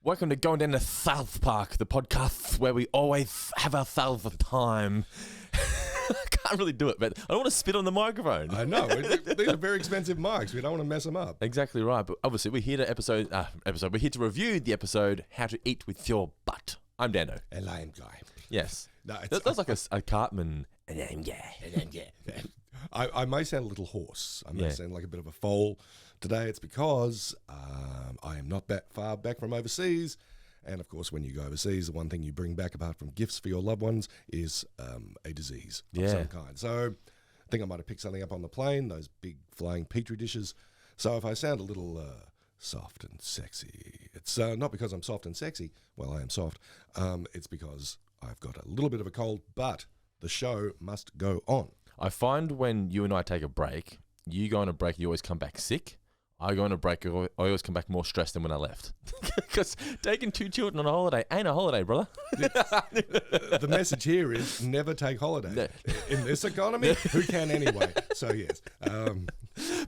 Welcome to Going Down to South Park, the podcast where we always have ourselves a time. I can't really do it, but I don't want to spit on the microphone. I know. These are very expensive mics. We don't want to mess them up. Exactly right. But obviously, we're here to we're here to review the episode How to Eat with Your Butt. I'm Dando. And I'm Guy. Yes. No, that's like a Cartman. And I'm Guy. I may sound a little hoarse. I may sound like a bit of a foal. Today it's because I am not that far back from overseas. And, of course, when you go overseas, the one thing you bring back apart from gifts for your loved ones is a disease of some kind. So I think I might have picked something up on the plane, those big flying Petri dishes. So if I sound a little soft and sexy, it's not because I'm soft and sexy. Well, I am soft. It's because I've got a little bit of a cold, but the show must go on. I find when you and I take a break, you go on a break, you always come back sick. I go on a break, I always come back more stressed than when I left. Because taking two children on a holiday ain't a holiday, brother. The message here is never take holiday. In this economy, who can anyway? So, yes.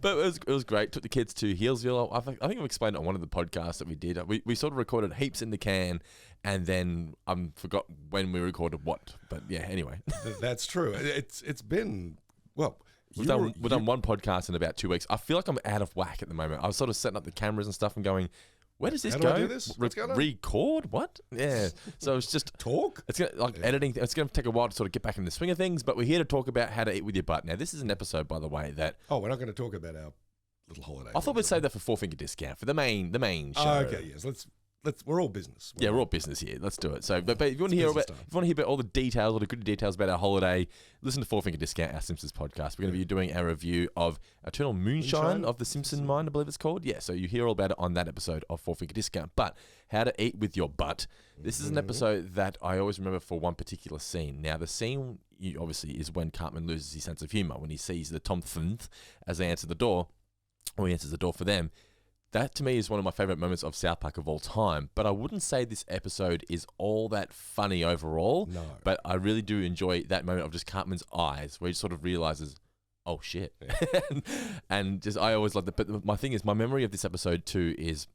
But it was great. Took the kids to Healesville. I think I've explained it on one of the podcasts that we did. We sort of recorded heaps in the can, and then I forgot when we recorded what. But yeah, anyway. That's true. It's been, well... We've done one podcast in about 2 weeks. I feel like I'm out of whack at the moment. I was sort of setting up the cameras and stuff and going, where does this go? How do I do this? What's going on? Record? What? Yeah. So it's just... Talk? It's gonna, editing. It's going to take a while to sort of get back in the swing of things, but we're here to talk about how to eat with your butt. Now, this is an episode, by the way, that... Oh, we're not going to talk about our little holiday. I thought we'd save that for Four Finger Discount, for the main show. Oh, okay, yes. We're all business. We're all business here. Let's do it. So, but if you want to hear about all the details, all the good details about our holiday, listen to Four Finger Discount, our Simpsons podcast. We're going to be doing our review of Eternal Moonshine of the Simpson Mind, I believe it's called. Yeah, so you hear all about it on that episode of Four Finger Discount. But how to eat with your butt. This is an episode that I always remember for one particular scene. Now, the scene obviously is when Cartman loses his sense of humor, when he sees the Thompsons as they answer the door, or he answers the door for them. That, to me, is one of my favourite moments of South Park of all time. But I wouldn't say this episode is all that funny overall. No. But I really do enjoy that moment of just Cartman's eyes, where he sort of realises, oh, shit. Yeah. and just, I always love that. But my thing is, my memory of this episode, too, is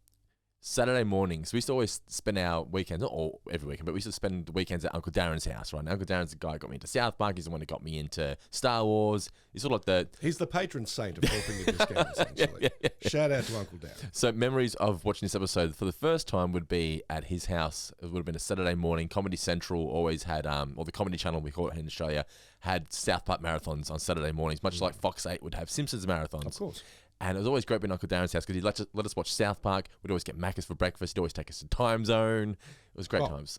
Saturday mornings. We used to always spend our weekends, not all every weekend, but we used to spend the weekends at Uncle Darren's house, right? And Uncle Darren's the guy who got me into South Park. He's the one who got me into Star Wars. He's sort of like He's the patron saint of Four Finger Discount, essentially. Yeah. Shout out to Uncle Darren. So memories of watching this episode for the first time would be at his house. It would have been a Saturday morning. Comedy Central always had, or the Comedy Channel, we call it in Australia, had South Park marathons on Saturday mornings, much like Fox 8 would have Simpsons marathons. Of course. And it was always great being at Uncle Darren's house because he'd let us watch South Park. We'd always get Macca's for breakfast. He'd always take us to Time Zone. It was great times.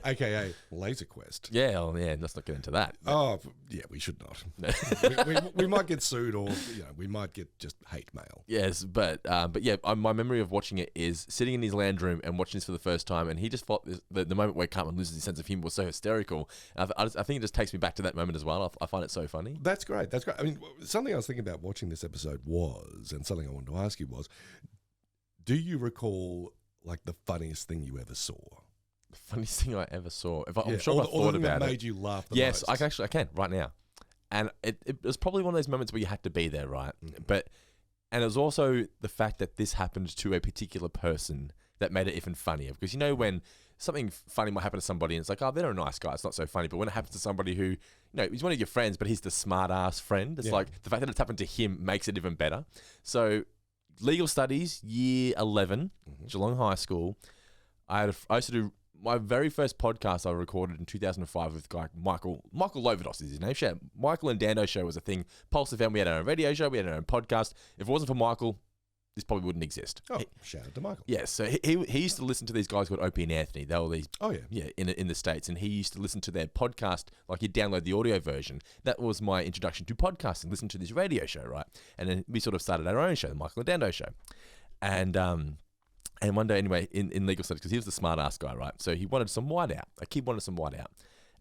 AKA Laser Quest. Yeah, let's not get into that. Oh, yeah, we should not. we might get sued, or we might get just hate mail. Yes, but yeah, my memory of watching it is sitting in his lounge room and watching this for the first time, and he just thought the moment where Cartman loses his sense of humor was so hysterical. I think it just takes me back to that moment as well. I find it so funny. That's great. I mean, something I was thinking about watching this episode and something I wanted to ask you was, do you recall like the funniest thing you ever saw? The funniest thing I ever saw. I'm sure I thought about it. Made you laugh the most. Yes, I can right now. And it was probably one of those moments where you had to be there, right? And it was also the fact that this happened to a particular person that made it even funnier. Because when something funny might happen to somebody and it's like, oh, they're a nice guy, it's not so funny. But when it happens to somebody who, he's one of your friends, but he's the smart ass friend, it's like the fact that it's happened to him makes it even better. So, legal studies, year 11, Geelong High School. I used to do my very first podcast I recorded in 2005 with guy Michael Lovados is his name. Michael and Dando show was a thing. Pulse FM, we had our own radio show, we had our own podcast. If it wasn't for Michael, this probably wouldn't exist. Oh, shout out to Michael. Yes, so he used to listen to these guys called Opie and Anthony. They were these, in the States, and he used to listen to their podcast, like he'd download the audio version. That was my introduction to podcasting, listen to this radio show, right? And then we sort of started our own show, the Michael and Dando show. And one day, anyway, in legal studies, because he was the smart ass guy, right? So he wanted some whiteout. A kid wanted some whiteout.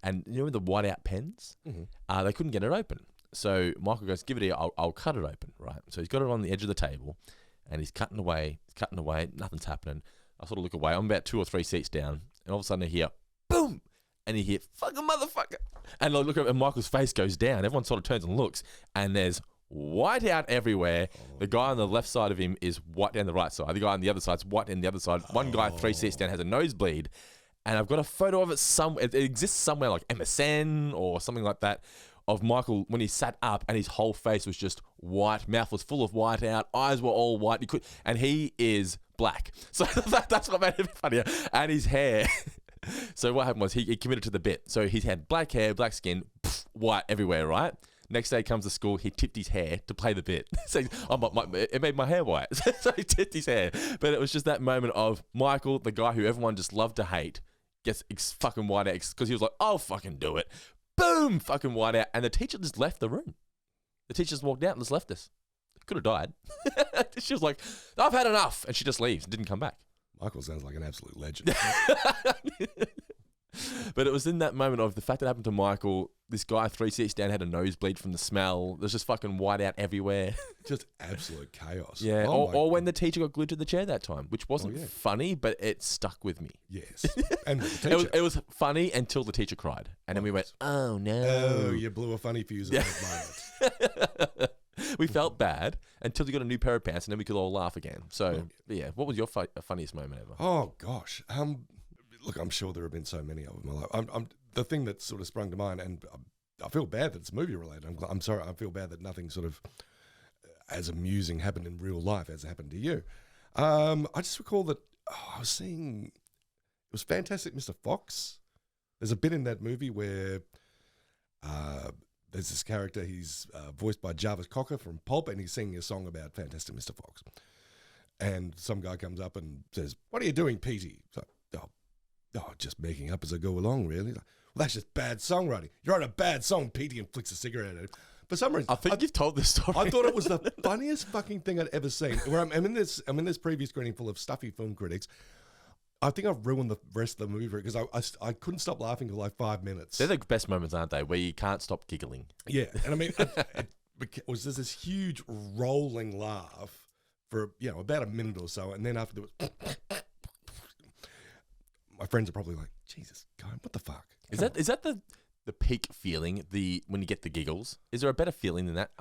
And the whiteout pens? They couldn't get it open. So Michael goes, give it here, I'll cut it open, right? So he's got it on the edge of the table. And he's cutting away, nothing's happening. I sort of look away. I'm about 2 or 3 seats down, and all of a sudden I hear, boom! And you hear, fucking motherfucker! And I look up, and Michael's face goes down. Everyone sort of turns and looks, and there's white out everywhere. The guy on the left side of him is white down the right side. The guy on the other side's white down the other side. One guy 3 seats down has a nosebleed. And I've got a photo of it somewhere. It exists somewhere like MSN or something like that of Michael when he sat up and his whole face was just white. Mouth was full of white out. Eyes were all white. And he is black. So that's what made it funnier. And his hair. So what happened was he committed to the bit. So he had black hair, black skin, white everywhere, right? Next day he comes to school, he tipped his hair to play the bit. So it made my hair white. So he tipped his hair. But it was just that moment of Michael, the guy who everyone just loved to hate, gets fucking white out because he was like, I'll fucking do it. Boom, fucking white out. And the teacher just left the room. The teacher just walked out and just left us. Could have died. She was like, I've had enough. And she just leaves and didn't come back. Michael sounds like an absolute legend. But it was in that moment of the fact that happened to Michael. This guy 3 seats down had a nosebleed from the smell. There's just fucking white out everywhere. Just absolute chaos. Yeah. Or when the teacher got glued to the chair that time, which wasn't funny, but it stuck with me. Yes. And with the teacher. It was funny until the teacher cried. And then we went, oh no. Oh, you blew a funny fuse at that moment. We felt bad until you got a new pair of pants and then we could all laugh again. So, yeah. What was your funniest moment ever? Oh, gosh. Look, I'm sure there have been so many of them in my life. The thing that sort of sprung to mind, and I feel bad that it's movie related. I'm sorry. I feel bad that nothing sort of as amusing happened in real life as happened to you. I just recall that I was seeing, it was Fantastic Mr. Fox. There's a bit in that movie where there's this character, he's voiced by Jarvis Cocker from Pulp, and he's singing a song about Fantastic Mr. Fox. And some guy comes up and says, "What are you doing, Petey?" It's like, just making up as I go along, really. Like, well, that's just bad songwriting. You're on a bad song, Petey, and flicks a cigarette at him. For some reason, I think you've told this story. I thought it was the funniest fucking thing I'd ever seen. Where I'm in this preview screening full of stuffy film critics. I think I've ruined the rest of the movie because I couldn't stop laughing for like 5 minutes. They're the best moments, aren't they? Where you can't stop giggling. Yeah, and I mean, it was just this huge rolling laugh for about a minute or so, and then after there was. My friends are probably like, Jesus, guy, what the fuck? Is that the peak feeling, when you get the giggles? Is there a better feeling than that?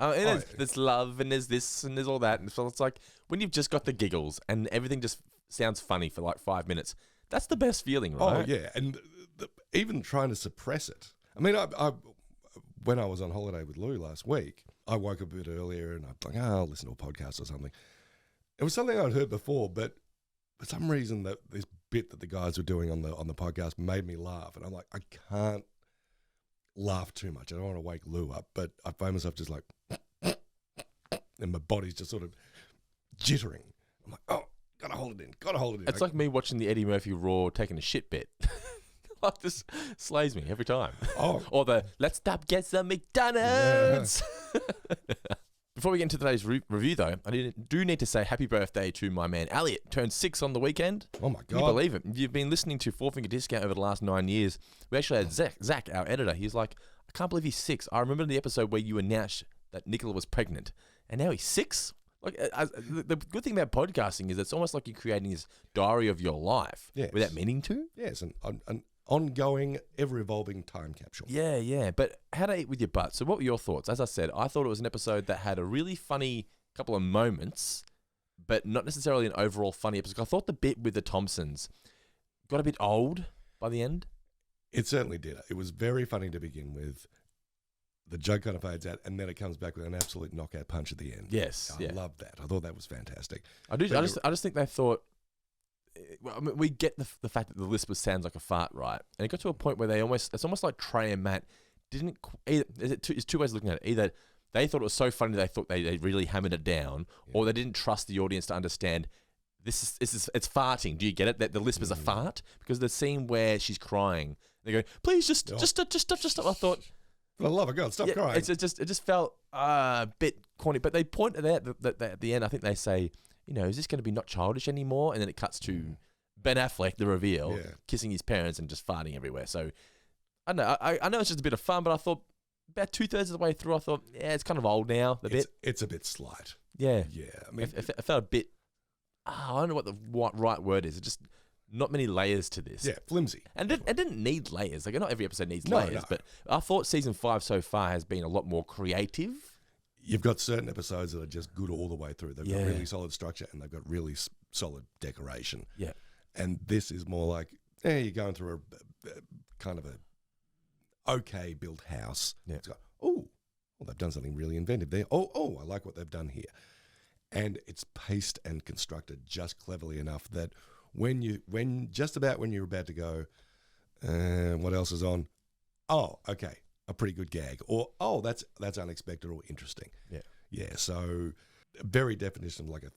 There's love and there's this and there's all that. And so it's like when you've just got the giggles and everything just sounds funny for like 5 minutes, that's the best feeling, right? Oh, yeah. And even trying to suppress it. I mean, when I was on holiday with Lou last week, I woke up a bit earlier and I'm like, I'll listen to a podcast or something. It was something I'd heard before, but for some reason that this bit that the guys were doing on the podcast made me laugh, and I'm like, I can't laugh too much. I don't want to wake Lou up, but I find myself just like, and my body's just sort of jittering. I'm like, oh, gotta hold it in. It's like me watching the Eddie Murphy Raw taking a shit bit. Like this slays me every time. Oh, or the let's stop get some McDonald's. Yeah. Before we get into today's review, though, I do need to say happy birthday to my man Elliott. Turned 6 on the weekend. Oh, my God. Can you believe it? You've been listening to Four Finger Discount over the last 9 years. We actually had Zach, our editor. He's like, I can't believe he's 6. I remember the episode where you announced that Nicola was pregnant, and now he's 6? Like, the good thing about podcasting is it's almost like you're creating this diary of your life without meaning to. Yes, an ongoing, ever-evolving time capsule. Yeah. But how to eat with your butt. So what were your thoughts? As I said, I thought it was an episode that had a really funny couple of moments, but not necessarily an overall funny episode. I thought the bit with the Thompsons got a bit old by the end. It certainly did. It was very funny to begin with. The joke kind of fades out, and then it comes back with an absolute knockout punch at the end. Yes. I love that. I thought that was fantastic. I just think they thought, well, I mean, we get the fact that the lisp sounds like a fart, right? And it got to a point where it's almost like Trey and Matt didn't either. There's two ways of looking at it. Either they thought it was so funny they thought they really hammered it down, or they didn't trust the audience to understand it's farting. Do you get it? That the lisp is a fart? Because the scene where she's crying, they go, please just stop. I thought, for the love of God, stop crying. It just felt a bit corny. But they pointed out that at the end, I think they say, is this going to be not childish anymore? And then it cuts to Ben Affleck, the reveal, kissing his parents and just farting everywhere. So, I don't know. I know it's just a bit of fun, but I thought about 2/3 of the way through, I thought, it's kind of old now, It's a bit slight. Yeah. Yeah. I mean, it felt a bit, I don't know what the right word is. It's just not many layers to this. Yeah, flimsy. And it didn't need layers. Like, not every episode needs layers, but I thought season 5 so far has been a lot more creative. you've got certain episodes that are just good all the way through. They've got Yeah. really solid structure and they've got really solid decoration. Yeah. And this is more like, you're going through a kind of a okay built house. Yeah. It's got, well, they've done something really inventive there. Oh, I like what they've done here. And it's paced and constructed just cleverly enough that when you're about to go, what else is on? Oh, okay, a pretty good gag, or that's unexpected or interesting. Yeah. So, very definition of like a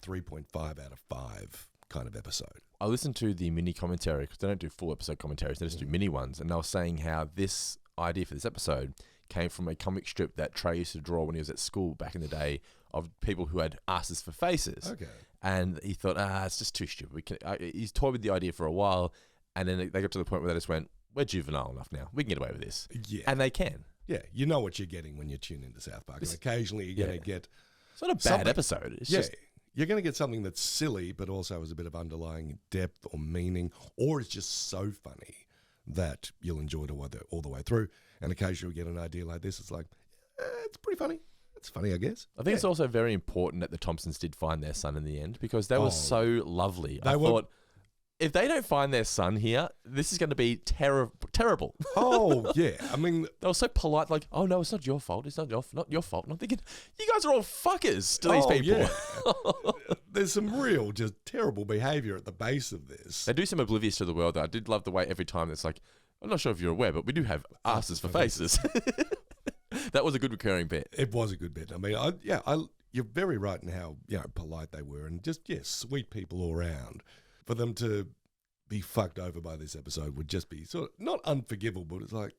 3.5 out of 5 kind of episode. I listened to the mini commentary because they don't do full episode commentaries; they just do mini ones, and they were saying how this idea for this episode came from a comic strip that Trey used to draw when he was at school back in the day of people who had asses for faces. Okay. And he thought, it's just too stupid. He's toyed with the idea for a while, and then they got to the point where they just went, we're juvenile enough now. We can get away with this. Yeah. And they can. Yeah, you know what you're getting when you tune into South Park. And occasionally you're going to get... It's not a bad episode. It's just... You're going to get something that's silly, but also has a bit of underlying depth or meaning, or it's just so funny that you'll enjoy it all the way through. And occasionally you'll get an idea like this. It's like, it's pretty funny. It's funny, I guess. I think it's also very important that the Thompsons did find their son in the end because they were so lovely. I thought, if they don't find their son here, this is going to be terrible. Oh, yeah. I mean... They were so polite, like, oh, no, it's not your fault. It's not your fault. And I'm thinking, you guys are all fuckers to these people. Yeah. There's some real, just terrible behaviour at the base of this. They do seem oblivious to the world, though. I did love the way every time it's like, I'm not sure if you're aware, but we do have asses for faces. That was a good recurring bit. It was a good bit. I mean, you're very right in how polite they were and just, sweet people all around. For them to be fucked over by this episode would just be sort of not unforgivable, but it's like,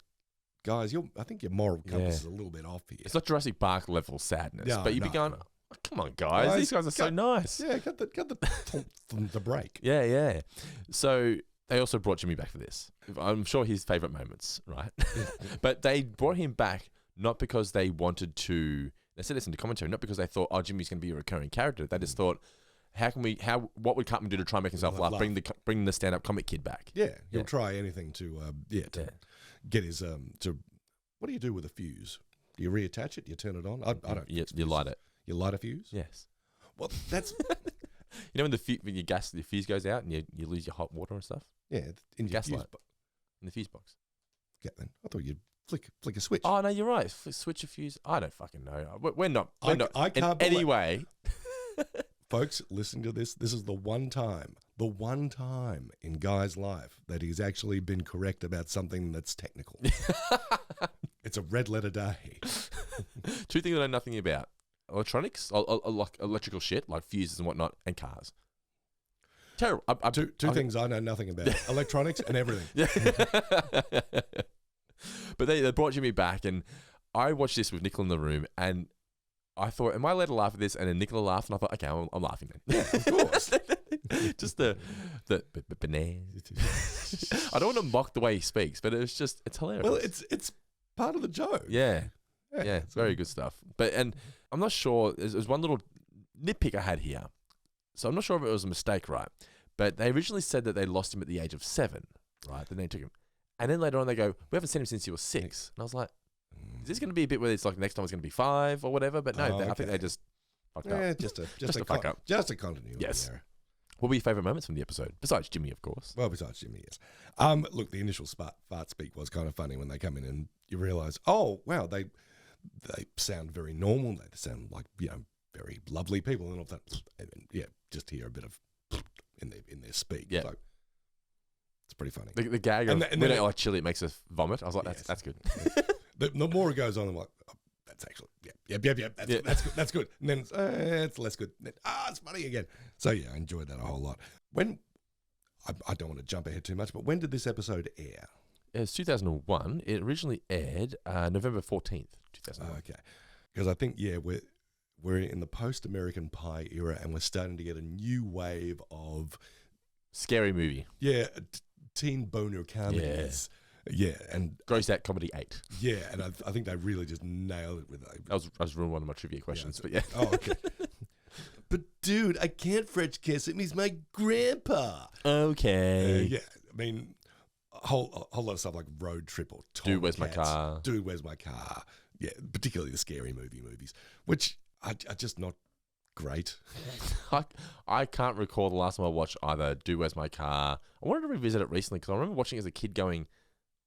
guys, I think your moral compass is a little bit off here. It's not Jurassic Park level sadness, but you'd be going, oh, come on, guys, these guys are so nice. Yeah, cut the break. Yeah. So they also brought Jimmy back for this. I'm sure his favourite moments, right? But they brought him back not because they wanted to. They said this in the commentary, not because they thought, Jimmy's going to be a recurring character. They just thought, what would Cartman do to try and make himself laugh? Bring the stand-up comic kid back. Yeah, he'll try anything to get his what do you do with a fuse? Do you reattach it? Do you turn it on? I don't. You light it. You light a fuse? Yes. Well, that's when the fuse goes out and you lose your hot water and stuff. Yeah, in your gas fuse light in the fuse box. Yeah, then I thought you'd flick a switch. Oh no, you're right. Switch a fuse. I don't fucking know. We're not. I can't in any way. Folks, listening to this, this is the one time in Guy's life that he's actually been correct about something that's technical. It's a red letter day. Two things I know nothing about: electronics, like electrical shit, like fuses and whatnot, and cars. Terrible. Two things I know nothing about: electronics and everything. But they brought Jimmy back, and I watched this with Nicola in the room, and I thought, am I allowed to laugh at this? And then Nicola laughed, and I thought, okay, I'm laughing then. Yeah, of course. Just the bananas. I don't want to mock the way he speaks, but it's hilarious. Well, it's part of the joke. Yeah, it's very good stuff. And I'm not sure. There's one little nitpick I had here. So I'm not sure if it was a mistake, right? But they originally said that they lost him at the age of 7, right? Then they took him. And then later on they go, we haven't seen him since he was 6. And I was like, is this going to be a bit where it's like next time it's going to be 5 or whatever? But no, I think they just fucked up. Just a fuck up. Just a continuity error. What were your favourite moments from the episode? Besides Jimmy, of course. Well, besides Jimmy, yes. Look, the initial fart speak was kind of funny when they come in and you realise, oh, wow, they sound very normal. They sound like, very lovely people. And all that. And then, just hear a bit of in their speak. Yeah. So, it's pretty funny. The gag of when they like chili, it makes us vomit. I was like, that's good. The more it goes on, I'm like, oh, that's actually, that's good. And then it's less good. Then, it's funny again. So I enjoyed that a whole lot. When, I don't want to jump ahead too much, but when did this episode air? It was 2001. It originally aired November 14th, 2001. Okay. Because I think, we're in the post-American Pie era and we're starting to get a new wave of... Scary movie. Yeah, teen boner comedies. Yeah, and gross out comedy 8. Yeah, and I think they really just nailed it with that. That was one of my trivia questions, but yeah. Oh, okay. But dude, I can't French kiss him. He's my grandpa. Okay. I mean, a whole lot of stuff like Road Trip or Tom Dude, Where's My Car? Dude, Where's My Car? Yeah, particularly the scary movies, which are just not great. I can't recall the last time I watched either Do Where's My Car. I wanted to revisit it recently because I remember watching it as a kid going,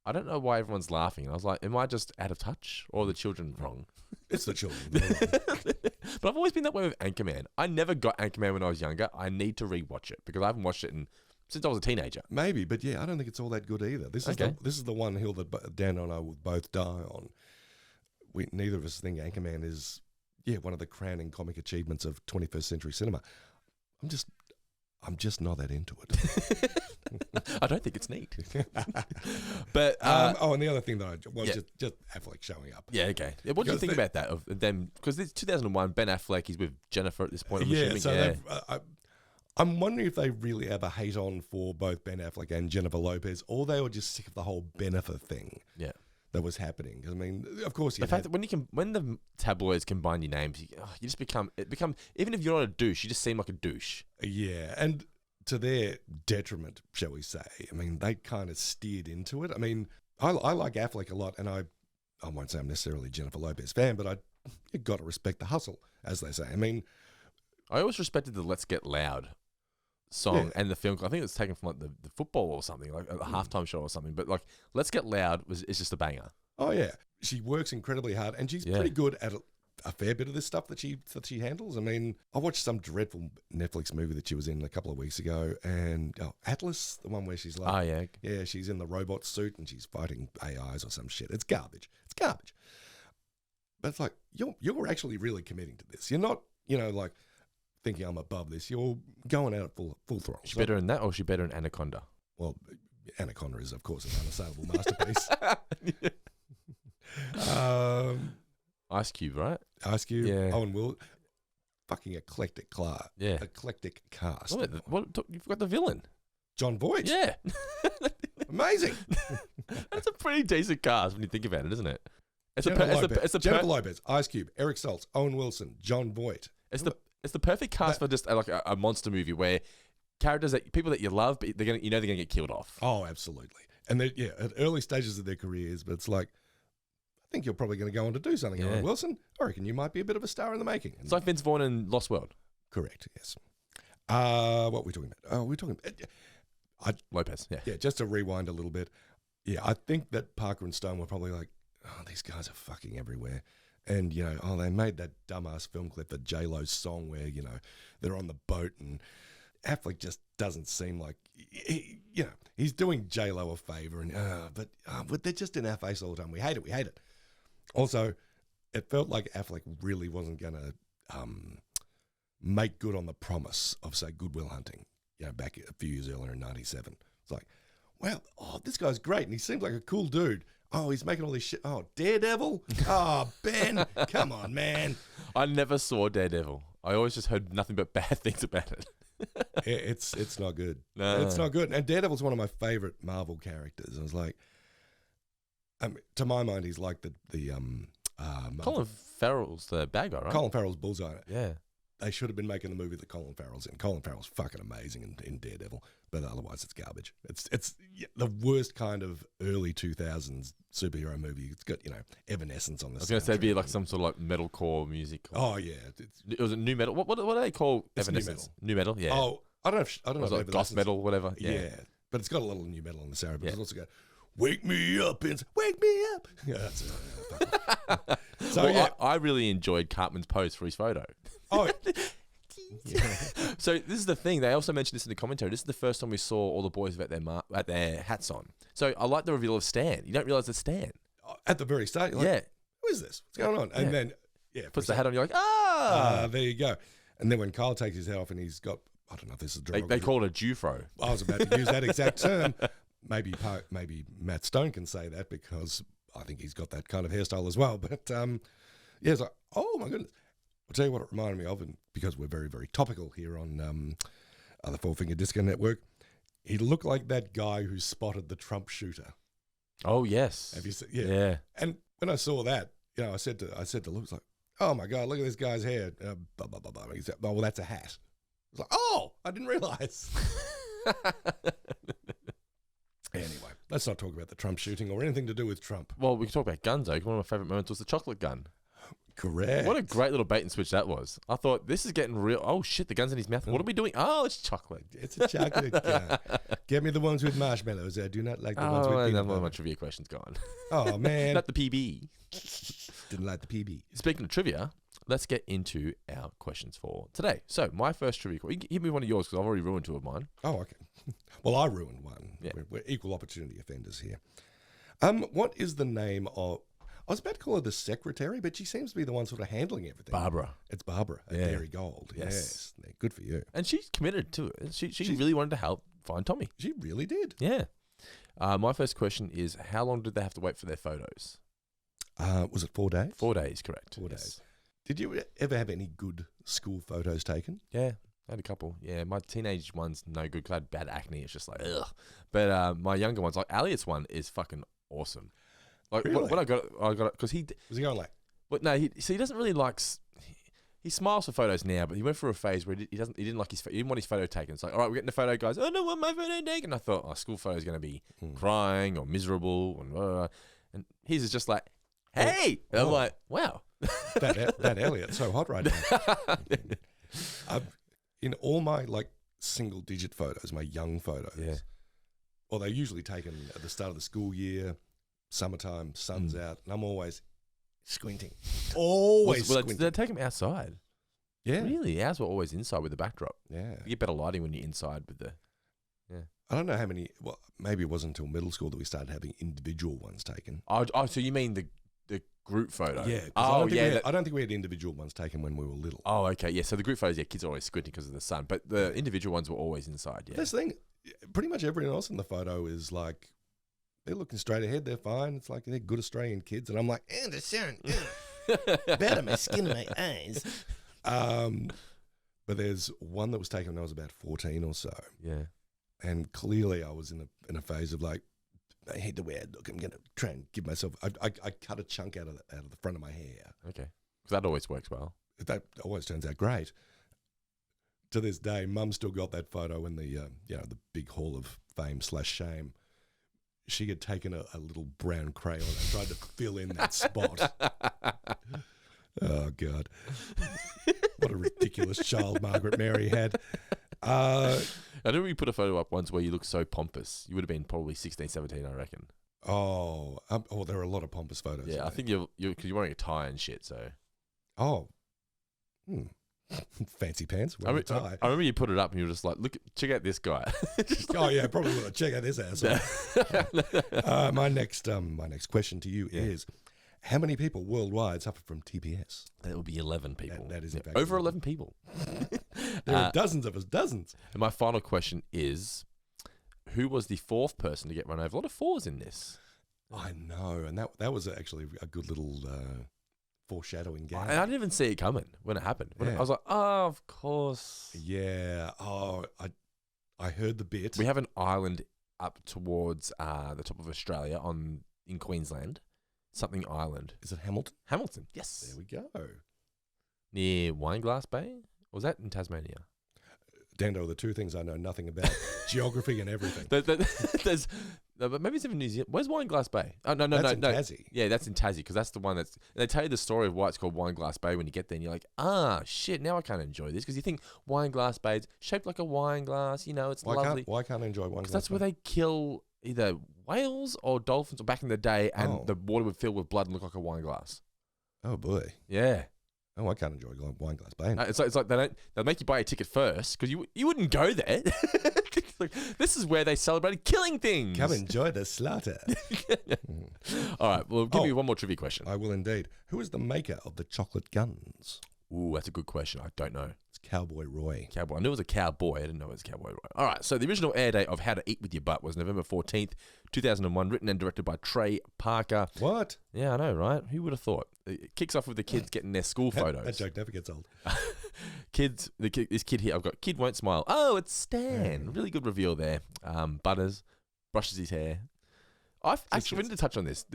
I don't know why everyone's laughing. And I was like, am I just out of touch or are the children wrong? It's the children. But I've always been that way with Anchorman. I never got Anchorman when I was younger. I need to rewatch it because I haven't watched it since I was a teenager. Maybe, but yeah, I don't think it's all that good either. This is the one hill that Dando and I will both die on. Neither of us think Anchorman is one of the crowning comic achievements of 21st century cinema. I'm just not that into it. I don't think it's neat. But and the other thing that just Affleck showing up. Yeah, okay. What do you think about that of them? Because it's 2001. Ben Affleck, he's with Jennifer at this point. I'm wondering if they really have a hate on for both Ben Affleck and Jennifer Lopez, or they were just sick of the whole Bennifer thing. Yeah. That was happening. I mean, of course, the fact that when the tabloids combine your names, you just become even if you're not a douche, you just seem like a douche. Yeah, and to their detriment, shall we say? I mean, they kind of steered into it. I mean, I like Affleck a lot, and I won't say I'm necessarily a Jennifer Lopez fan, but you got to respect the hustle, as they say. I mean, I always respected the "Let's Get Loud" song and the film. I think it was taken from like the football or something, like a halftime show or something. But like "Let's Get Loud" is just a banger. Oh yeah, she works incredibly hard, and she's pretty good at a fair bit of this stuff that she handles. I mean, I watched some dreadful Netflix movie that she was in a couple of weeks ago, and Atlas, the one where she's like, she's in the robot suit and she's fighting AIs or some shit. It's garbage. But it's like you're actually really committing to this. You're not, like thinking I'm above this. You're going out at full throttle. Is she better in that, or is she better in Anaconda? Well, Anaconda is, of course, an unassailable masterpiece. Ice Cube, right? Ice Cube, Owen Will, fucking eclectic cast. What you forgot the villain, John Voight. Yeah, amazing. That's a pretty decent cast when you think about it, isn't it? Jennifer Lopez, Ice Cube, Eric Stoltz, Owen Wilson, John Voight. It's the perfect cast for just like a monster movie where characters people that you love, but they're gonna get killed off. Oh, absolutely. And they're at early stages of their careers, but it's like, I think you're probably going to go on to do something, Owen Wilson. I reckon you might be a bit of a star in the making. It's like Vince Vaughn in Lost World. Correct, yes. What were we talking about? Lopez, Yeah, just to rewind a little bit. Yeah, I think that Parker and Stone were probably like, these guys are fucking everywhere. And, they made that dumbass film clip for J-Lo's song where, they're on the boat and Affleck just doesn't seem like, he's doing J-Lo a favor, but they're just in our face all the time. We hate it. Also, it felt like Affleck really wasn't going to make good on the promise of, say, Good Will Hunting, back a few years earlier in 97. It's like, well, this guy's great, and he seems like a cool dude. Oh, he's making all this shit. Oh, Daredevil? Oh, Ben, come on, man. I never saw Daredevil. I always just heard nothing but bad things about it. It's not good. No. It's not good. And Daredevil's one of my favorite Marvel characters. I was like, to my mind, he's like the Colin Farrell's the bad guy, right? Colin Farrell's Bullseye. Yeah. They should have been making the movie that Colin Farrell's in. Colin Farrell's fucking amazing in Daredevil, but otherwise it's garbage. It's the worst kind of early 2000s superhero movie. It's got, Evanescence on the. I was going to say it'd be like some sort of like metalcore music. Oh yeah, was it new metal? What do they call Evanescence? New metal, yeah. Oh, I don't know. Like goth metal, whatever. Yeah, but it's got a little new metal in the sound. But it's also got "Wake Me Up" and "Wake Me Up." Yeah, that's it. So I really enjoyed Cartman's pose for his photo. Oh. So this is the thing. They also mentioned this in the commentary. This is the first time we saw all the boys with their hats on. So I like the reveal of Stan. You don't realize it's Stan at the very start. You're like, who is this? What's going on? And then puts the hat on. You're like, there you go. And then when Kyle takes his hat off and he's got, I don't know if this is they call it a Jufro. I was about to use that exact term. Maybe Matt Stone can say that because I think he's got that kind of hairstyle as well. But it's like, oh my goodness. I'll tell you what it reminded me of, and because we're very, very topical here on the Four Finger Disco Network, he looked like that guy who spotted the Trump shooter. Oh yes, have you seen? Yeah. And when I saw that, I said to Luke, like, "Oh my God, look at this guy's hair." He said, "Oh, well, that's a hat." I was like, "Oh, I didn't realize." Anyway, Let's not talk about the Trump shooting or anything to do with Trump. Well, we can talk about guns, though. One of my favourite moments was the chocolate gun. Correct. What a great little bait and switch that was. I thought, this is getting real. Oh, shit, the gun's in his mouth. What are we doing? Oh, it's chocolate. It's a chocolate gun. Get me the ones with marshmallows. I do not like the ones with peanut another butter. one of my trivia questions gone. Oh, man. Not the PB. Didn't like the PB. Speaking of trivia, let's get into our questions for today. So, my first trivia question. Give me one of yours because I've already ruined two of mine. Oh, okay. Well, I ruined one. Yeah. We're equal opportunity offenders here. What is the name of... I was about to call her the secretary, but she seems to be the one sort of handling everything. Barbara. It's Barbara at Yeah. Dairy Gold. Yes. Good for you. And she's committed to it. She really wanted to help find Tommy. She really did. Yeah. My first question is, how long did they have to wait for their photos? Was it 4 days? 4 days, correct. 4 Yes. days. Did you ever have any good school photos taken? Yeah, I had a couple. Yeah, my teenage one's no good because I had bad acne. It's just like, ugh. But my younger ones, like Elliott's one is fucking awesome. Like Really? when I got it because he. Was he going like... But no, he doesn't really like. He smiles for photos now, but he went through a phase where he didn't like he didn't want his photo taken. It's like, all right, we're getting the photo, guys. Oh, no, I want my photo taken. I thought, oh, school photo is going to be crying or miserable, and his is just like, hey, and I'm like, wow, that Elliott, so hot right now. In all my like single digit photos, my young photos, Yeah. well, they're usually taken at the start of the school year, summertime, sun's out, and I'm always squinting. Always squinting. They take him outside. Yeah. Really, ours were always inside with the backdrop. Yeah. You get better lighting when you're inside with the. I don't know how many, well, maybe it wasn't until middle school that we started having individual ones taken. Oh, so you mean the group photo? Yeah. Oh, I don't think we had individual ones taken when we were little. Oh, okay. Yeah. So the group photos, yeah, kids are always squinting because of the sun, but the individual ones were always inside. Yeah. This thing, pretty much everyone else in the photo is like, they're looking straight ahead. They're fine. It's like they're good Australian kids. And I'm like, the sun, better my skin and my eyes. But there's one that was taken when I was about 14 or so. Yeah. And clearly I was in a phase of like, I hate the way I look. I'm going to try and give myself, I cut a chunk out of the front of my hair. Okay. Because that always works well. That always turns out great. To this day, Mum still got that photo in the the big hall of fame / shame. She had taken a little brown crayon and tried to fill in that spot. Oh, God. What a ridiculous child Margaret Mary had. I remember you put a photo up once where you looked so pompous. You would have been probably 16, 17, I reckon. There are a lot of pompous photos. Yeah, I think you're wearing a tie and shit, so. Oh. Fancy pants, wearing a tie. I remember you put it up and you were just like, check out this guy. Oh, yeah, probably will. Check out this asshole. My next question to you is, how many people worldwide suffer from TPS? That would be 11 people. That is in fact over 11 people. There are dozens of us, dozens. And my final question is, who was the fourth person to get run over? A lot of fours in this. I know, and that was actually a good little foreshadowing game. And I didn't even see it coming when it happened. I was like, oh, of course. Yeah. Oh, I heard the bit. We have an island up towards the top of Australia in Queensland. Something Island. Is it Hamilton? Hamilton, yes. There we go. Near Wineglass Bay? Or was that in Tasmania? Dando, the two things I know nothing about, geography and everything. But maybe it's in New Zealand. Where's Wineglass Bay? Oh, no. That's in Tassie. Yeah, that's in Tassie because that's the one they tell you the story of why it's called Wineglass Bay when you get there and you're like, shit, now I can't enjoy this because you think Wineglass Bay is shaped like a wine glass, it's lovely. Why can't I enjoy Wineglass Because that's Bay? where they kill either whales or dolphins or back in the day and the water would fill with blood and look like a wine glass. Oh, boy. Yeah. Oh, I can't enjoy Wineglass Bay. It's like they'll make you buy a ticket first because you wouldn't go there. Like, this is where they celebrated killing things. Come enjoy the slaughter. All right, well, give me one more trivia question. I will indeed. Who is the maker of the chocolate guns? Ooh, that's a good question. I don't know. It's Cowboy Roy. Cowboy. I knew it was a cowboy. I didn't know it was Cowboy Roy. All right, so the original air date of How to Eat With Your Butt was November 14th, 2001, written and directed by Trey Parker. What? Yeah, I know, right? Who would have thought? It kicks off with the kids getting their school photos. That joke never gets old. This kid here, I've got Kid Won't Smile. Oh, it's Stan. Really good reveal there. Butters brushes his hair. Actually, we need to touch on this.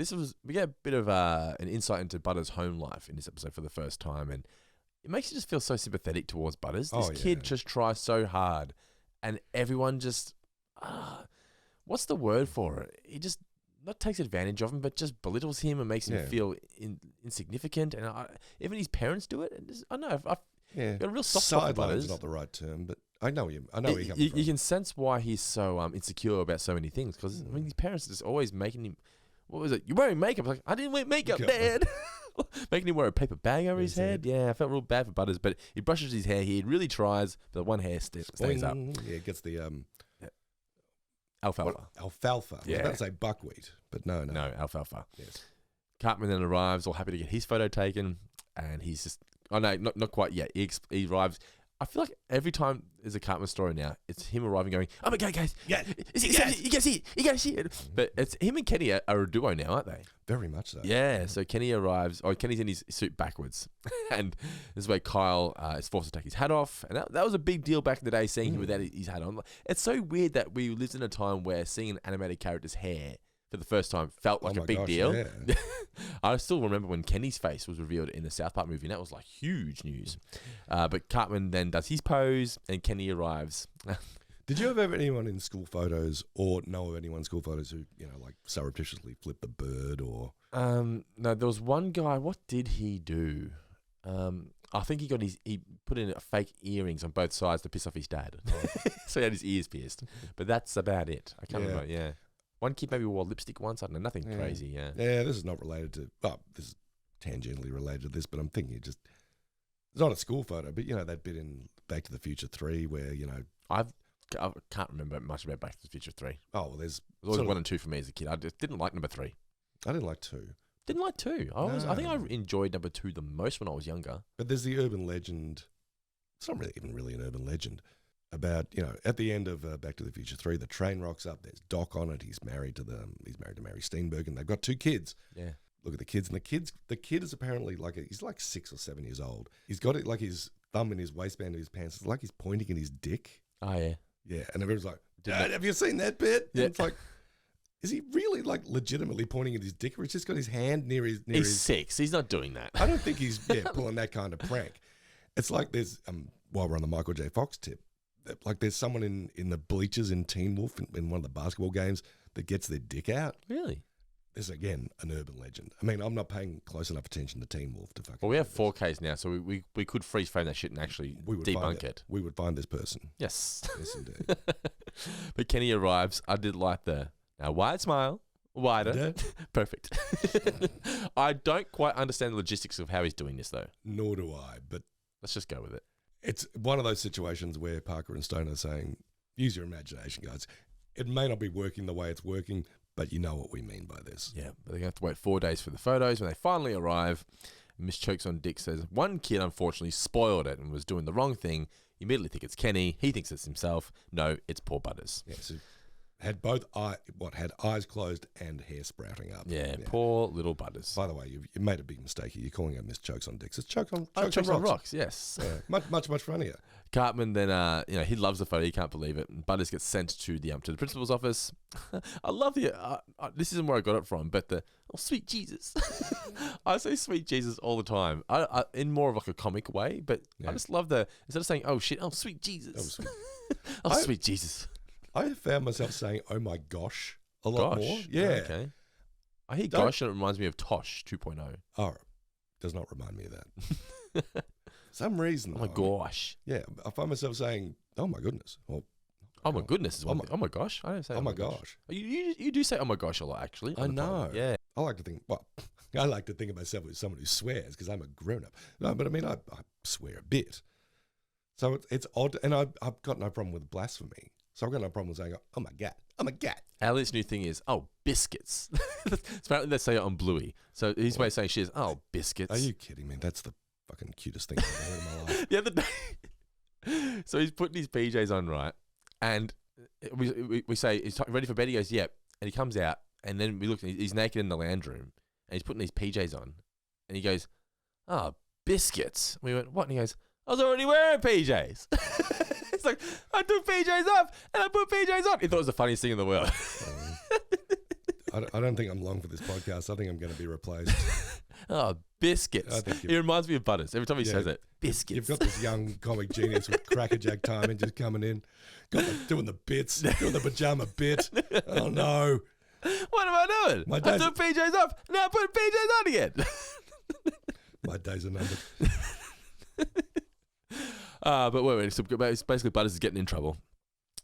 We get a bit of an insight into Butters' home life in this episode for the first time, and it makes you just feel so sympathetic towards Butters. This kid just tries so hard, and everyone just what's the word for it? He just not takes advantage of him, but just belittles him and makes him feel insignificant. And even his parents do it. And I don't know. I've got a real soft spot for Butters. Sideline's not the right term, but I know him. I know where you're coming from. You can sense why he's so insecure about so many things. Because I mean, his parents are just always making him. What was it? You're wearing makeup. I was like, I didn't wear makeup, Dad. Making him wear a paper bag over his head. Yeah, I felt real bad for Butters, but he brushes his hair. He really tries, but one hair stays up. Yeah, it gets the alfalfa. Alfalfa. I was about to say buckwheat, but no. No, alfalfa. Yes. Cartman then arrives, all happy to get his photo taken, and he's just, oh no, not quite yet. He arrives. I feel like every time there's a Cartman story now, it's him arriving going, oh my God, guys. Yeah. You guys see it. But it's him and Kenny are a duo now, aren't they? Very much so. Yeah. So Kenny arrives, Kenny's in his suit backwards. And this is where Kyle is forced to take his hat off. And that was a big deal back in the day, seeing him without his hat on. It's so weird that we lived in a time where seeing an animated character's hair for the first time felt like a big deal. Yeah. I still remember when Kenny's face was revealed in the South Park movie, and that was like huge news. But Cartman then does his pose, and Kenny arrives. Did you ever have anyone in school photos, or know of anyone in school photos who, like surreptitiously flipped the bird, or? No, there was one guy. What did he do? I think he put in fake earrings on both sides to piss off his dad. So he had his ears pierced. But that's about it. I can't remember. Yeah. One kid maybe wore lipstick once. I don't know. Nothing crazy. Yeah. Yeah, this is not related to. Oh, this is tangentially related to this, but I'm thinking it's not a school photo, but that bit in Back to the Future 3 where I can't remember much about Back to the Future 3. Oh, well, there's always 1 and 2 for me as a kid. I just didn't like number 3. I didn't like 2. Didn't like 2. I think I enjoyed number 2 the most when I was younger. But there's the urban legend. It's not really an urban legend. About, at the end of Back to the Future 3, the train rocks up. There's Doc on it. He's married to Mary Steenburgen, and they've got 2 kids. Yeah. Look at the kids, and the kid is apparently he's like 6 or 7 years old. He's got it like his thumb in his waistband of his pants. It's like he's pointing at his dick. Oh yeah. Yeah, and everyone's like, Dad, have you seen that bit? Yeah. And it's like, is he really legitimately pointing at his dick, or he's just got his hand near his? He's 6. He's not doing that. I don't think he's pulling that kind of prank. It's like there's while we're on the Michael J. Fox tip. Like there's someone in the bleachers in Teen Wolf in one of the basketball games that gets their dick out. Really? There's again an urban legend. I mean, I'm not paying close enough attention to Teen Wolf to fucking. Well, we have 4Ks now, so we could freeze frame that shit and actually debunk it. We would find this person. Yes. Yes, indeed. But Kenny arrives. I did like the wide smile, wider, perfect. I don't quite understand the logistics of how he's doing this though. Nor do I. But let's just go with it. It's one of those situations where Parker and Stone are saying, use your imagination, guys. It may not be working the way it's working, but you know what we mean by this. Yeah, but they're going to have to wait 4 days for the photos. When they finally arrive, Miss Chokes on Dick says, one kid unfortunately spoiled it and was doing the wrong thing. You immediately think it's Kenny. He thinks it's himself. No, it's poor Butters. Yeah, so had had eyes closed and hair sprouting up. Yeah, poor little Butters. By the way, you made a big mistake here. You're calling her Miss Chokes on Dicks. It's Chokes on Rocks. Yes. Yeah, much funnier. Cartman then, he loves the photo. He can't believe it. And Butters gets sent to the principal's office. I love this isn't where I got it from, but sweet Jesus. I say sweet Jesus all the time. I in more of like a comic way, but I just love instead of saying, oh shit, oh sweet Jesus. Sweet Jesus. I found myself saying, oh my gosh, a lot more. Yeah. Okay. I hear gosh and it reminds me of Tosh 2.0. Oh, does not remind me of that. Some reason. Oh my gosh. Yeah. I find myself saying, oh my goodness. Or, oh my goodness is one thing. Oh my gosh. I don't say oh my gosh. You do say oh my gosh a lot, actually. I know. Yeah. I like to think of myself as someone who swears because I'm a grown up. No, but I mean, I swear a bit. So it's odd. And I've got no problem with blasphemy. So I've got no problem with saying, oh my God, oh my God. Elliott's new thing is, biscuits. Apparently they say it on Bluey. So his way of saying shit is, biscuits. Are you kidding me? That's the fucking cutest thing I've ever heard in my life. The other day, so he's putting his PJs on, right? And we say, he's ready for bed? He goes, yep. And he comes out, and then we look, and he's naked in the lounge room, and he's putting these PJs on. And he goes, biscuits. And we went, what? And he goes, I was already wearing PJs. It's like, I took PJs off and I put PJs on. He thought it was the funniest thing in the world. I don't think I'm long for this podcast. I think I'm going to be replaced. Oh, biscuits. He reminds me of Butters every time he says it. Biscuits. You've got this young comic genius with crackerjack timing just coming in, doing the bits, doing the pajama bit. Oh no! What am I doing? I took PJs off. Now I put PJs on again. My days are numbered. But wait. So basically, Butters is getting in trouble.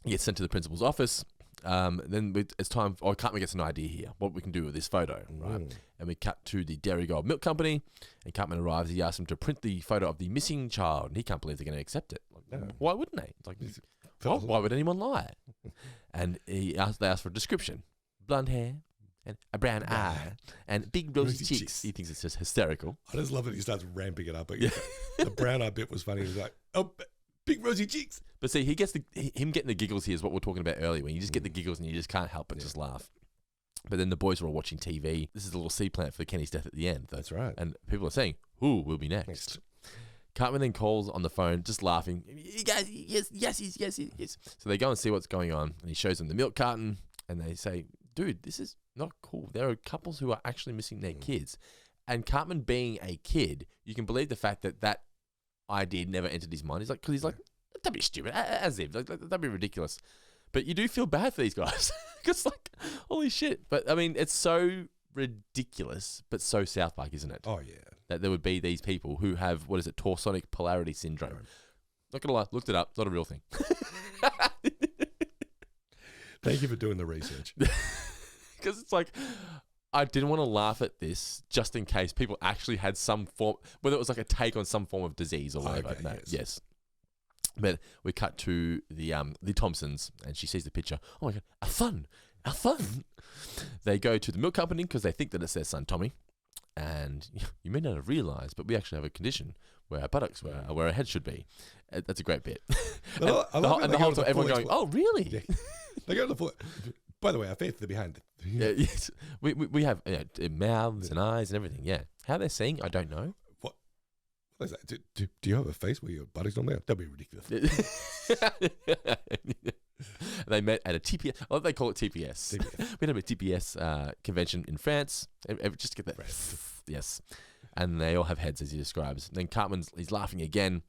He gets sent to the principal's office. Then it's time. Cartman gets an idea here. What we can do with this photo, right? And we cut to the Dairy Gold Milk Company. And Cartman arrives. He asks him to print the photo of the missing child, and he can't believe they're going to accept it. Like, no. Why wouldn't they? It's like, why would anyone lie? And they ask for a description: blonde hair, and a brown eye, and big rosy cheeks. He thinks it's just hysterical. I just love that he starts ramping it up. The brown eye bit was funny. He was like, oh. Big rosy cheeks. But see, he gets him getting the giggles here is what we were talking about earlier. When you just get the giggles and you just can't help but just laugh. But then the boys are all watching TV. This is a little seed plant for Kenny's death at the end. That's right. And people are saying, who will be next? Cartman then calls on the phone, just laughing. You guys, yes. So they go and see what's going on. And he shows them the milk carton. And they say, dude, this is not cool. There are couples who are actually missing their kids. And Cartman being a kid, you can believe the fact that idea never entered his mind. Because he's like, that'd be stupid, as if that'd be ridiculous. But you do feel bad for these guys because, like, holy shit. But I mean, it's so ridiculous, but so South Park, isn't it? Oh yeah, that there would be these people who have torsonic polarity syndrome. Right. Not gonna lie, looked it up. It's not a real thing. Thank you for doing the research. Because it's like, I didn't want to laugh at this just in case people actually had some form, whether it was like a take on some form of disease or whatever. Okay, no, yes. But we cut to the Thompsons, and she sees the picture. Oh my God, our fun. They go to the milk company because they think that it's their son, Tommy. And you may not have realised, but we actually have a condition where our buttocks where our head should be. That's a great bit. And the whole time everyone going, oh, really? Yeah. They go to the full. By the way, our faith are behind it. Yeah, yes. We have mouths and eyes and everything. Yeah, how they're seeing, I don't know. What is that? Do you have a face where your buttocks don't there? That'd be ridiculous. They met at a TPS. Oh, they call it TPS. We had a TPS convention in France. Just get that. Yes, and they all have heads, as he describes. And then he's laughing again,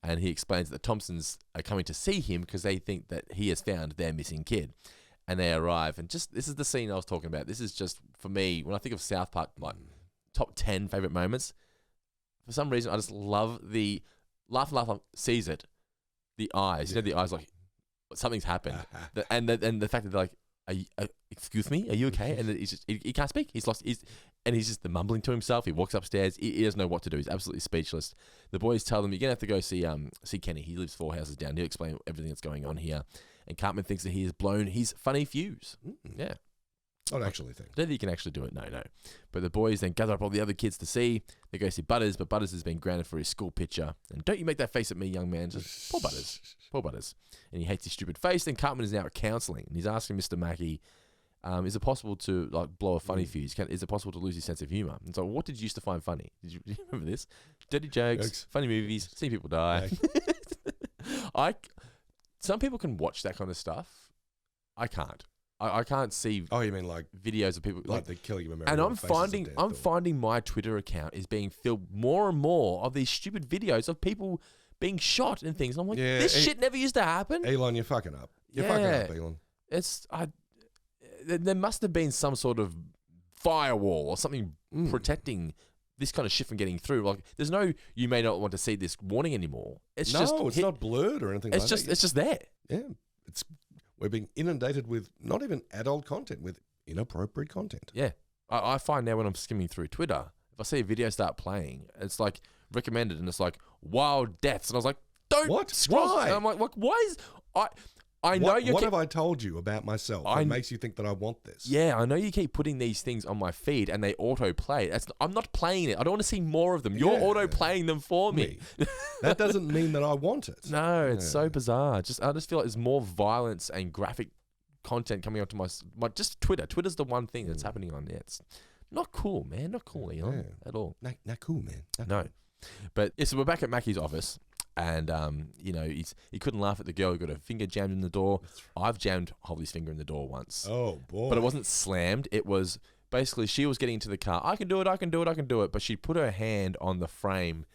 and he explains that the Thompsons are coming to see him because they think that he has found their missing kid. And they arrive, and this is the scene I was talking about. This is just, for me, when I think of South Park, like top 10 favorite moments, for some reason, I just love the laugh, sees it, the eyes. You know, the eyes like, something's happened. And the fact that they're like, excuse me, are you okay? And he's just, he can't speak. He's lost, he's just mumbling to himself. He walks upstairs. He doesn't know what to do. He's absolutely speechless. The boys tell them, you're going to have to go see Kenny. He lives 4 houses down. He'll explain everything that's going on here. And Cartman thinks that he has blown his funny fuse. Yeah. Not actually think. I don't think he can actually do it. No. But the boys then gather up all the other kids to see. They go see Butters, but Butters has been grounded for his school picture. And don't you make that face at me, young man. Just, poor Butters. And he hates his stupid face. Then Cartman is now at counselling. And he's asking Mr. Mackey, is it possible to like blow a funny fuse? Is it possible to lose his sense of humour? And so what did you used to find funny? Do you remember this? Dirty jokes, funny movies, seeing people die. Some people can watch that kind of stuff. I can't. I can't see. Oh, you mean like videos of people like the killing of America? And I'm finding my Twitter account is being filled more and more of these stupid videos of people being shot and things. I'm like, this shit never used to happen. Elon, you're fucking up. You're fucking up, Elon. There must have been some sort of firewall or something protecting this kind of shit from getting through. Like, there's no, you may not want to see this warning anymore. It's not blurred or anything like that. It's just there. Yeah. We're being inundated with not even adult content, with inappropriate content. Yeah. I find now when I'm skimming through Twitter, if I see a video start playing, it's like recommended and it's like wild deaths. And I was like, don't scroll. Why? And I'm like, why is... What have I told you about myself that makes you think that I want this? Yeah, I know you keep putting these things on my feed and they auto-play. I'm not playing it. I don't want to see more of them. You're auto-playing them for me. That doesn't mean that I want it. No, it's so bizarre. I just feel like there's more violence and graphic content coming onto my just Twitter. Twitter's the one thing that's happening on there. It's not cool, man. Not cool, Elon, at all. Not cool, man. No. But so we're back at Mackey's office. And, he couldn't laugh at the girl who got her finger jammed in the door. I've jammed Holly's finger in the door once. Oh, boy. But it wasn't slammed. It was basically she was getting into the car. I can do it. But she put her hand on the frame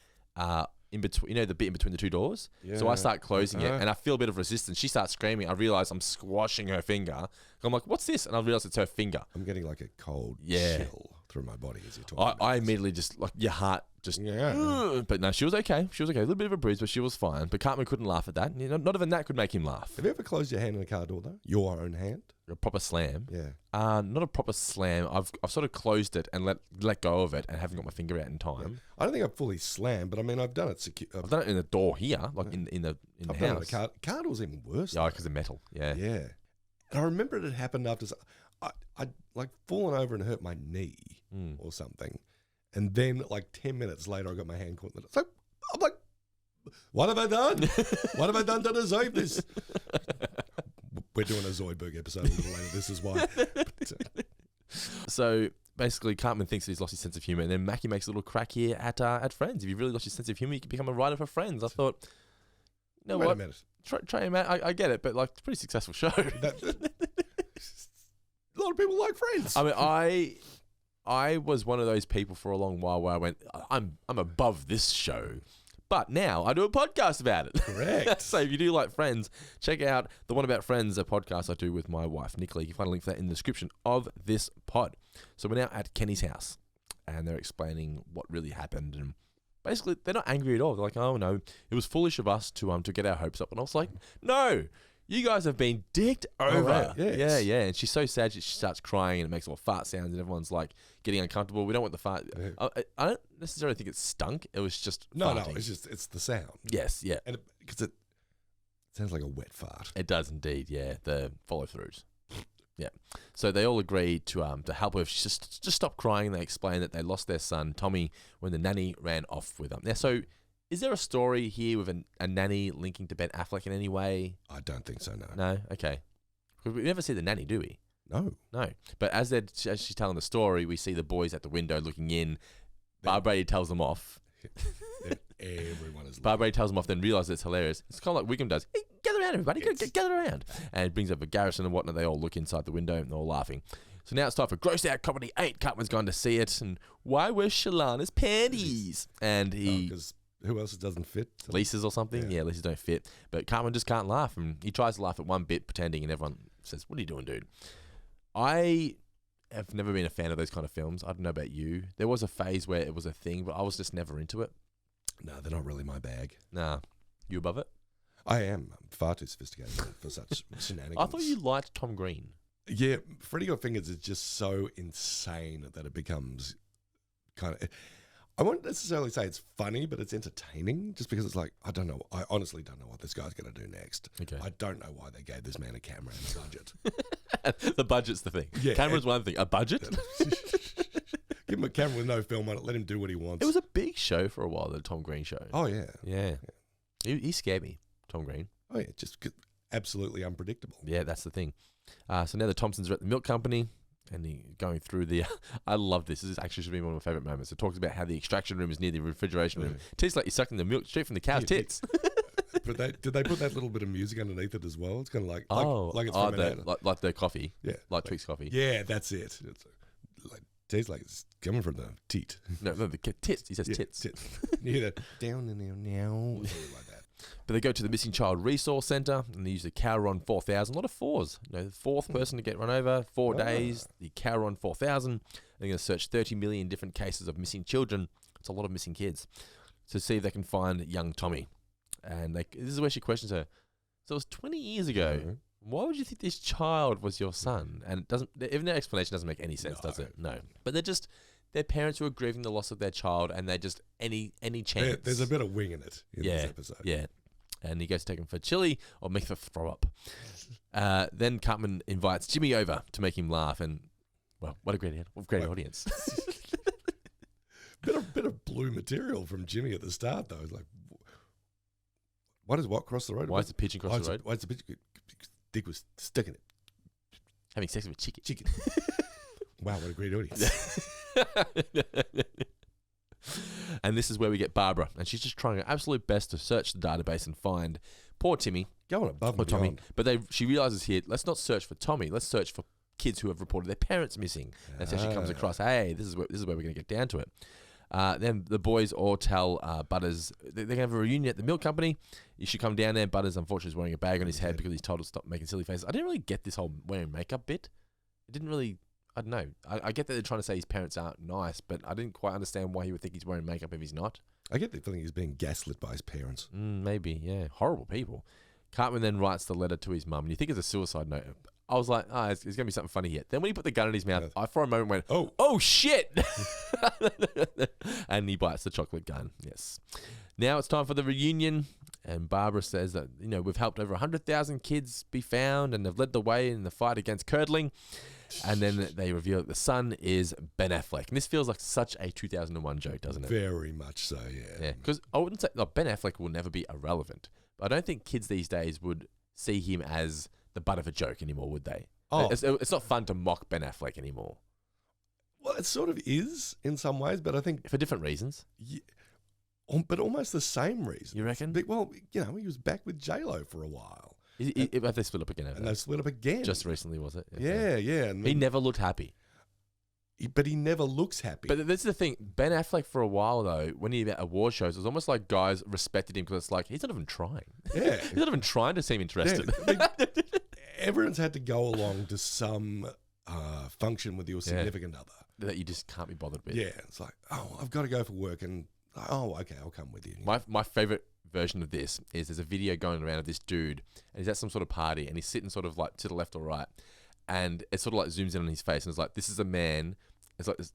in between, the bit in between the two doors. Yeah. So I start closing it and I feel a bit of resistance. She starts screaming. I realize I'm squashing her finger. I'm like, what's this? And I realize it's her finger. I'm getting like a cold chill through my body as you're talking. I immediately just like your heart just. Yeah. But no, she was okay. A little bit of a bruise, but she was fine. But Cartman couldn't laugh at that. Not even that could make him laugh. Have you ever closed your hand in a car door though? Your own hand? A proper slam. Yeah. Not a proper slam. I've sort of closed it and let go of it and haven't got my finger out in time. Yeah. I don't think I've fully slammed, but I mean I've done it. I've done it in the door here, like in the I've house. Done it car door's even worse. Yeah, because of metal. Yeah. Yeah. And I remember it had happened after I'd like fallen over and hurt my knee or something. And then like 10 minutes later, I got my hand caught in it. So I'm like, what have I done? What have I done to deserve this? We're doing a Zoidberg episode a little later. This is why. So basically, Cartman thinks that he's lost his sense of humor. And then Mackie makes a little crack here at Friends. If you've really lost your sense of humor, you can become a writer for Friends. I thought, Wait a minute. Try him out. I get it, but like, it's a pretty successful show. A lot of people like Friends. I mean, I was one of those people for a long while where I went, I'm above this show. But now I do a podcast about it. Correct. So if you do like Friends, check out The One About Friends, a podcast I do with my wife, Nicola. You can find a link for that in the description of this pod. So we're now at Kenny's house, and they're explaining what really happened. And basically, they're not angry at all. They're like, oh, no, it was foolish of us to get our hopes up. And I was like, no. You guys have been dicked over. Right, yes. Yeah. And she's so sad she starts crying and it makes all fart sounds and everyone's like getting uncomfortable. We don't want the fart. Yeah. I don't necessarily think it stunk. It was just farting. No, it's the sound. Yes, yeah. And because it sounds like a wet fart. It does indeed, yeah. The follow-throughs. Yeah. So they all agree to help her. She just stop crying. They explain that they lost their son, Tommy, when the nanny ran off with them. Now, so is there a story here with a nanny linking to Ben Affleck in any way? I don't think so, no. No? Okay. We never see the nanny, do we? No. But as she's telling the story, we see the boys at the window looking in. Barb Brady tells them off. Everyone is Barb Brady tells them off, then realizes it's hilarious. It's kind of like Wiggum does. Hey, gather around, everybody. Gather around. And it brings up a Garrison and whatnot. They all look inside the window and they're all laughing. So now it's time for Gross Out Comedy 8. Cartman's gone to see it. And why wears Shalana's panties? And he... because who else doesn't fit? Lisa's or something? Yeah, Lisa's don't fit. But Cartman just can't laugh. And he tries to laugh at one bit, pretending, and everyone says, what are you doing, dude? I have never been a fan of those kind of films. I don't know about you. There was a phase where it was a thing, but I was just never into it. No, they're not really my bag. Nah. You above it? I am. I'm far too sophisticated for such shenanigans. I thought you liked Tom Green. Yeah, Freddy Got Fingers is just so insane that it becomes kind of... I won't necessarily say it's funny, but it's entertaining just because it's like, I don't know. I honestly don't know what this guy's going to do next. Okay. I don't know why they gave this man a camera and a budget. The budget's the thing. Yeah, camera's one thing. A budget? Give him a camera with no film on it. Let him do what he wants. It was a big show for a while, the Tom Green show. Oh, yeah. Yeah. He scared me, Tom Green. Oh, yeah. Just absolutely unpredictable. Yeah, that's the thing. So now the Thompsons are at the milk company. And going through the... I love this. This actually should be one of my favourite moments. It talks about how the extraction room is near the refrigeration room. It tastes like you're sucking the milk straight from the cow's tits. But did they put that little bit of music underneath it as well? It's kind of like it's from an ad. Like the coffee. Yeah. Like Twix coffee. Yeah, that's it. It's tastes like it's coming from the teat. No, the tits. He says tits. You hear that? Down and now. Something like that. But they go to the Missing Child Resource Centre and they use the Cowron 4000. A lot of fours. The fourth person to get run over, 4 days. The Cowron 4000. They're going to search 30 million different cases of missing children. It's a lot of missing kids. To see if they can find young Tommy. And this is where she questions her. So it was 20 years ago. Mm-hmm. Why would you think this child was your son? And it doesn't. Even their explanation doesn't make any sense, does it? No. But they're parents who are grieving the loss of their child, and they just any chance. There's a bit of wing in it in this episode. Yeah. And he goes to take him for chili or make him throw up. Then Cartman invites Jimmy over to make him laugh, and well, what a great audience. bit of blue material from Jimmy at the start, though. It's like, what cross the road? Why is the pigeon cross the road? Why is the pigeon? Dick was stuck in it. Having sex with a chicken. Wow, what a great audience. And this is where we get Barbara, and she's just trying her absolute best to search the database and find poor Timmy. Going above and Tommy. beyond. But she realizes here, let's not search for Tommy. Let's search for kids who have reported their parents missing. That's how she comes across. Hey, this is where we're going to get down to it. Then the boys all tell Butters they're going to have a reunion at the milk company. You should come down there. Butters, unfortunately, is wearing a bag on his head because he's told to stop making silly faces. I didn't really get this whole wearing makeup bit. It didn't really. I don't know. I get that they're trying to say his parents aren't nice, but I didn't quite understand why he would think he's wearing makeup if he's not. I get the feeling he's being gaslit by his parents. Maybe, yeah. Horrible people. Cartman then writes the letter to his mum, and you think it's a suicide note. I was like, it's going to be something funny here. Then when he put the gun in his mouth, I for a moment went, oh shit! And he bites the chocolate gun, yes. Now it's time for the reunion, and Barbara says that, we've helped over 100,000 kids be found, and they've led the way in the fight against curdling. And then they reveal that the son is Ben Affleck. And this feels like such a 2001 joke, doesn't it? Very much so, yeah. Yeah, because I wouldn't say Ben Affleck will never be irrelevant, but I don't think kids these days would see him as the butt of a joke anymore, would they? Oh. It's not fun to mock Ben Affleck anymore. Well, it sort of is in some ways, but I think... For different reasons. Yeah, but almost the same reason. You reckon? Well, he was back with J-Lo for a while. Have they split up again? And they split up again. Just recently, was it? Yeah. And he never looked happy. But he never looks happy. But this is the thing. Ben Affleck, for a while, though, when he had award shows, it was almost like guys respected him because it's like, he's not even trying. Yeah. He's not even trying to seem interested. Yeah. Everyone's had to go along to some function with your significant other. That you just can't be bothered with. Yeah. It's like, I've got to go for work. And, okay, I'll come with you. My favourite version of this is there's a video going around of this dude, and he's at some sort of party, and he's sitting sort of like to the left or right, and it sort of like zooms in on his face, and it's like, this is a man. It's like this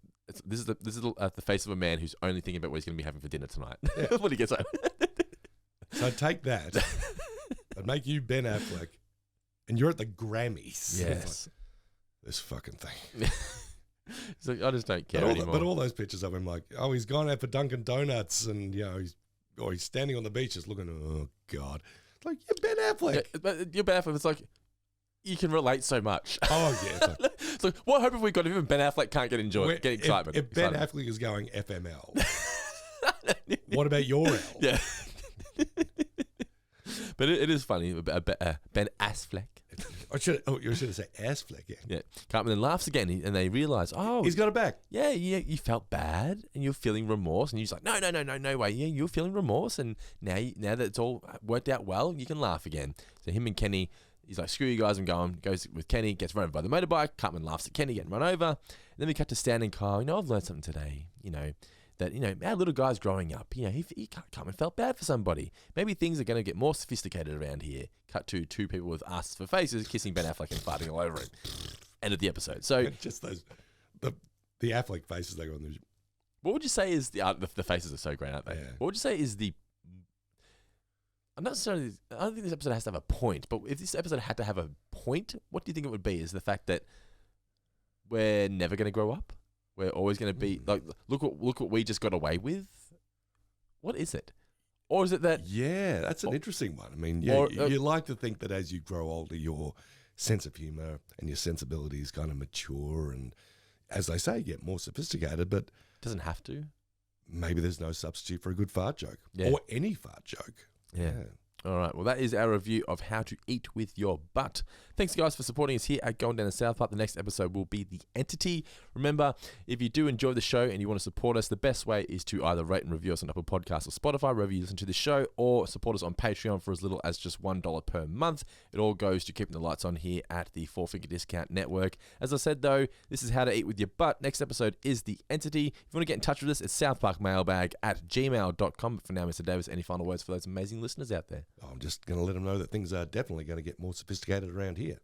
is the face of a man who's only thinking about what he's going to be having for dinner tonight when he gets home. So take that and make you Ben Affleck, and you're at the Grammys. Yes, like, this fucking thing. It's like, I just don't care anymore. But all those pictures of him, like, he's gone out for Dunkin' Donuts, and he's standing on the beach just looking. Oh God, it's like, you're Ben Affleck. Yeah, but you're Ben Affleck. It's like, you can relate so much. Oh yeah. It's like, what hope have we got if even Ben Affleck can't get excitement? If Ben Affleck is going FML, what about your L? Yeah. But it is funny. Ben Affleck. You should have said Affleck. Yeah. Cartman then laughs again, and they realise, he's got it back. Yeah, you felt bad, and you're feeling remorse, and you're just like, no way. Yeah, you're feeling remorse, and now that it's all worked out well, you can laugh again. So him and Kenny, he's like, screw you guys, I'm going. Goes with Kenny, gets run over by the motorbike. Cartman laughs at Kenny getting run over. And then we cut to Stan and Kyle. I've learned something today. That our little guy's growing up. Cartman felt bad for somebody. Maybe things are going to get more sophisticated around here. Cut to two people with asses for faces kissing Ben Affleck and farting all over him. End of the episode. So just those the Affleck faces they got on the. What would you say is the faces are so great, aren't they? Yeah. What would you say is the? I don't think this episode has to have a point, but if this episode had to have a point, what do you think it would be? Is the fact that we're never going to grow up? We're always going to be like, look what we just got away with. What is it? Or is it that? Yeah, that's an interesting one. I mean, you like to think that as you grow older, your sense of humor and your sensibilities kind of mature, and as they say, get more sophisticated. But doesn't have to. Maybe there's no substitute for a good fart joke or any fart joke. Yeah. All right. Well, that is our review of How to Eat with Your Butt. Thanks, guys, for supporting us here at Going Down the South Park. The next episode will be The Entity. Remember, if you do enjoy the show and you want to support us, the best way is to either rate and review us on Apple Podcasts or Spotify, wherever you listen to the show, or support us on Patreon for as little as just $1 per month. It all goes to keeping the lights on here at the Four Finger Discount Network. As I said, though, this is How to Eat with Your Butt. Next episode is The Entity. If you want to get in touch with us, it's southparkmailbag@gmail.com. But for now, Mr. Davis, any final words for those amazing listeners out there? I'm just going to let them know that things are definitely going to get more sophisticated around here.